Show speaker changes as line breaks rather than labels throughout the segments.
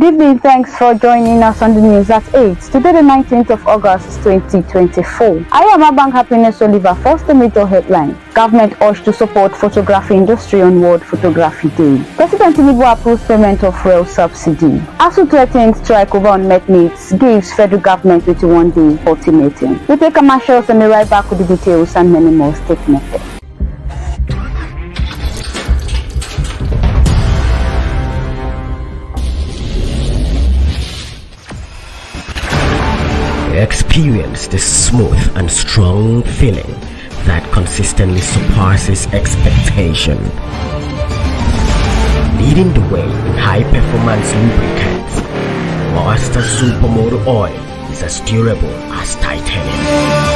Good evening, thanks for joining us on the news at 8. Today the 19th of August 2024. I am Abank Happiness Oliver. First, the major headline. Government urged to support photography industry on World Photography Day. President Tinubu approves payment of fuel subsidy. ASU threatens strike over unmet needs, gives federal government 21-day ultimatum. We take commercials and be right back with the details and many more. Stay connected.
Experience the smooth and strong feeling that consistently surpasses expectation. Leading the way in high-performance lubricants, Master Supermoto Oil is as durable as titanium.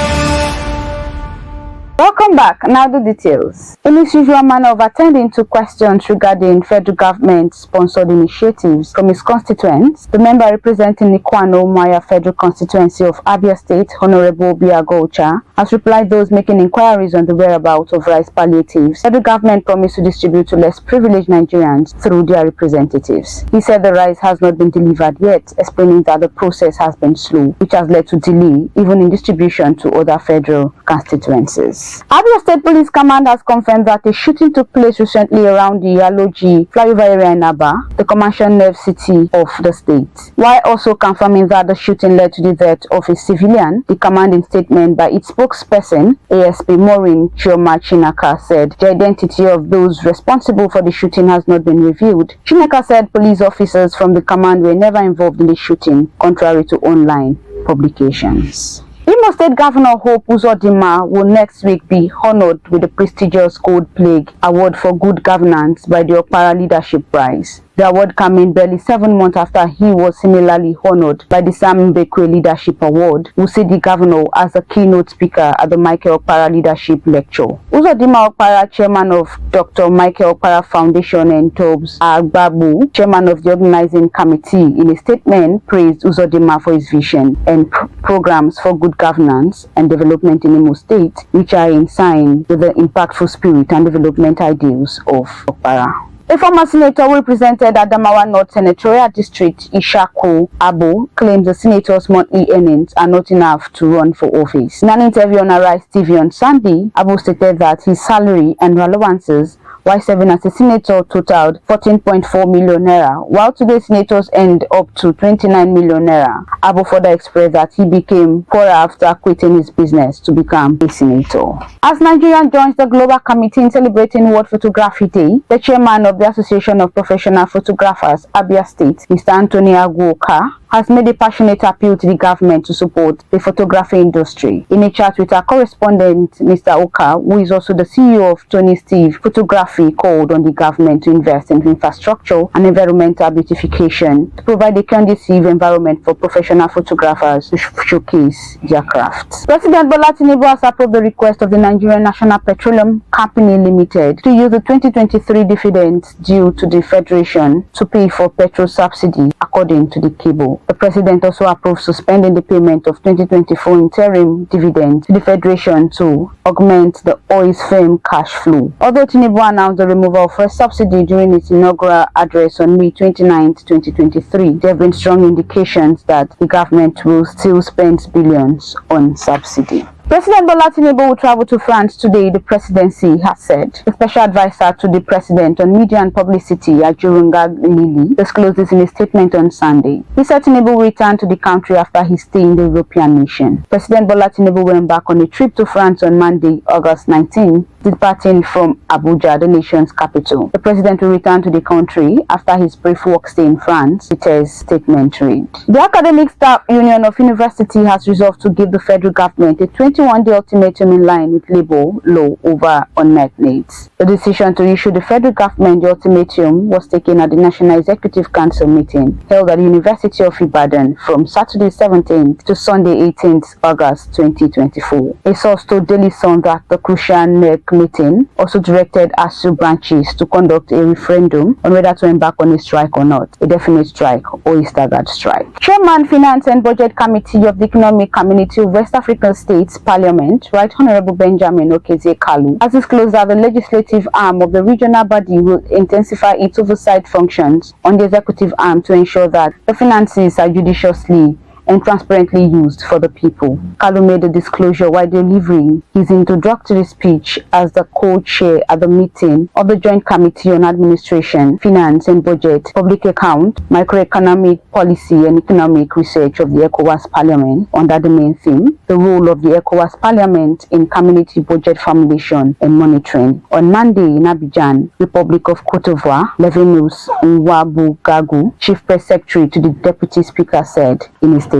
Welcome back. Now the details. In his usual manner of attending to questions regarding federal government-sponsored initiatives from his constituents, the member representing Ikwano Maya Federal Constituency of Abia State, Honorable Biago Ocha, has replied those making inquiries on the whereabouts of rice palliatives federal government promised to distribute to less privileged Nigerians through their representatives. He said the rice has not been delivered yet, explaining that the process has been slow, which has led to delay even in distribution to other federal constituencies. Abia State Police Command has confirmed that a shooting took place recently around the Yaloji flyover area in Aba, the commercial nerve city of the state. While also confirming that the shooting led to the death of a civilian, the commanding statement by its spokesperson, ASP Maureen Chioma Chinaka, said the identity of those responsible for the shooting has not been revealed. Chinaka said police officers from the command were never involved in the shooting, contrary to online publications. Imo State Governor Hope Uzodinma will next week be honored with the prestigious Gold Plague Award for Good Governance by the Okpara Leadership Prize. The award coming barely 7 months after he was similarly honored by the Sam Mbekwe Leadership Award, who see the governor as a keynote speaker at the Michael Okpara Leadership Lecture. Uzodinma Okpara, chairman of Dr. Michael Okpara Foundation, and Tobes Agbabu, chairman of the organizing committee, in a statement praised Uzodinma for his vision and programs for good governance and development in Imo State, which are in sign with the impactful spirit and development ideals of Okpara. A former senator who represented Adamawa North Senatorial District, Ishaku Abu, claims the senator's monthly earnings are not enough to run for office. In an interview on Arise TV on Sunday, Abu stated that his salary and allowances while serving as a senator totaled 14.4 million naira, while today's senators earned up to 29 million naira. Abu further expressed that he became poorer after quitting his business to become a senator. As Nigeria joins the global committee in celebrating World Photography Day, the chairman of the Association of Professional Photographers, Abia State, Mr. Anthony Aguoka, has made a passionate appeal to the government to support the photography industry. In a chat with our correspondent, Mr. Oka, who is also the CEO of Tony Steve Photography, called on the government to invest in infrastructure and environmental beautification to provide a conducive environment for professional photographers to showcase their crafts. President Bola Tinubu has approved the request of the Nigerian National Petroleum Company Limited to use the 2023 dividends due to the Federation to pay for petrol subsidy, according to the cable. The president also approved suspending the payment of 2024 interim dividends to the Federation to augment the oil's firm cash flow. Although Tinubu announced the removal of first subsidy during its inaugural address on May 29, 2023, there have been strong indications that the government will still spend billions on subsidy. President Bola Tinubu will travel to France today, the presidency has said. The special advisor to the president on media and publicity, Ajurunga Lili, disclosed this in a statement on Sunday. He said Tinubu will return to the country after his stay in the European nation. President Bola Tinubu went back on a trip to France on Monday, August 19, departing from Abuja, the nation's capital. The president will return to the country after his brief work stay in France, Reuters statement read. The Academic Staff Union of University has resolved to give the federal government a 21-day ultimatum in line with labor law over unmet needs. The decision to issue the federal government the ultimatum was taken at the National Executive Council meeting held at the University of Ibadan from Saturday 17th to Sunday 18th August 2024. A source told Daily Sun that the crucial neck meeting also directed ASU branches to conduct a referendum on whether to embark on a strike or not, a definite strike or a staggered strike. Chairman, Finance and Budget Committee of the Economic Community of West African States Parliament, Right Honorable Benjamin Okezie Kalu, has disclosed that the legislative arm of the regional body will intensify its oversight functions on the executive arm to ensure that the finances are judiciously and transparently used for the people. Kalu made the disclosure while delivering his introductory speech as the co-chair at the meeting of the Joint Committee on Administration, Finance and Budget, Public Account, Microeconomic Policy and Economic Research of the ECOWAS Parliament under the main theme, the role of the ECOWAS Parliament in community budget formulation and monitoring. On Monday in Abidjan, Republic of Cote d'Ivoire, Levinus Nwabugagu, Chief Press Secretary to the Deputy Speaker, said in a statement.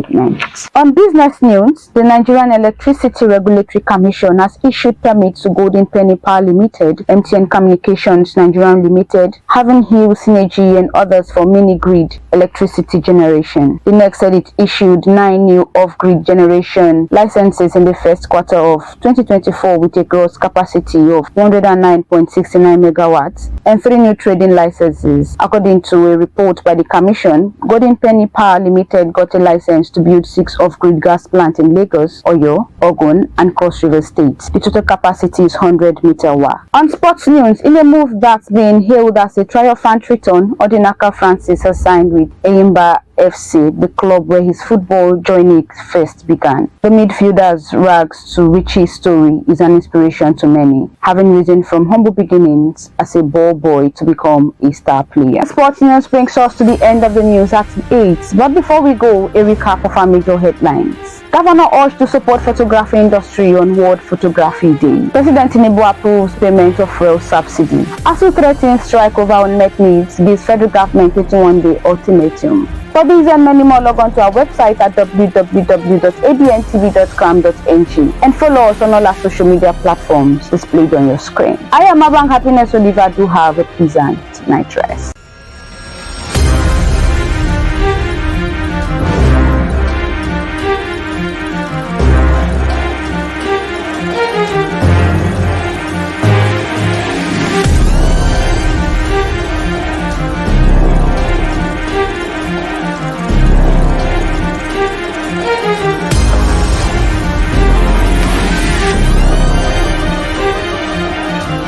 On business news, the Nigerian Electricity Regulatory Commission has issued permits to Golden Penny Power Limited, MTN Communications Nigeria Limited, Haven Hill Synergy and others for mini-grid electricity generation. The NEC said it issued 9 new off-grid generation licenses in the first quarter of 2024 with a gross capacity of 109.69 megawatts and 3 new trading licenses. According to a report by the Commission, Golden Penny Power Limited got a license to build 6 off-grid gas plants in Lagos, Oyo, Ogun, and Cross River states. The total capacity is 100 megawatt. On sports news, in a move that's been hailed as a triumphant return, Odinaka Francis has signed with Eyimba FC, the club where his football journey first began. The midfielder's rags to riches story is an inspiration to many, having risen from humble beginnings as a ball boy to become a star player. Sports news brings us to the end of the news at 8, but before we go, a recap of our major headlines. Governor urged to support photography industry on World Photography Day. President Tinubu approves payment of fuel subsidy. ASU threatens strike over unmet needs, gives federal government 21-day ultimatum. For these and many more, log on to our website at www.abntv.com.ng and follow us on all our social media platforms displayed on your screen. I am Abang Happiness Oliver. Do have a pleasant night rest.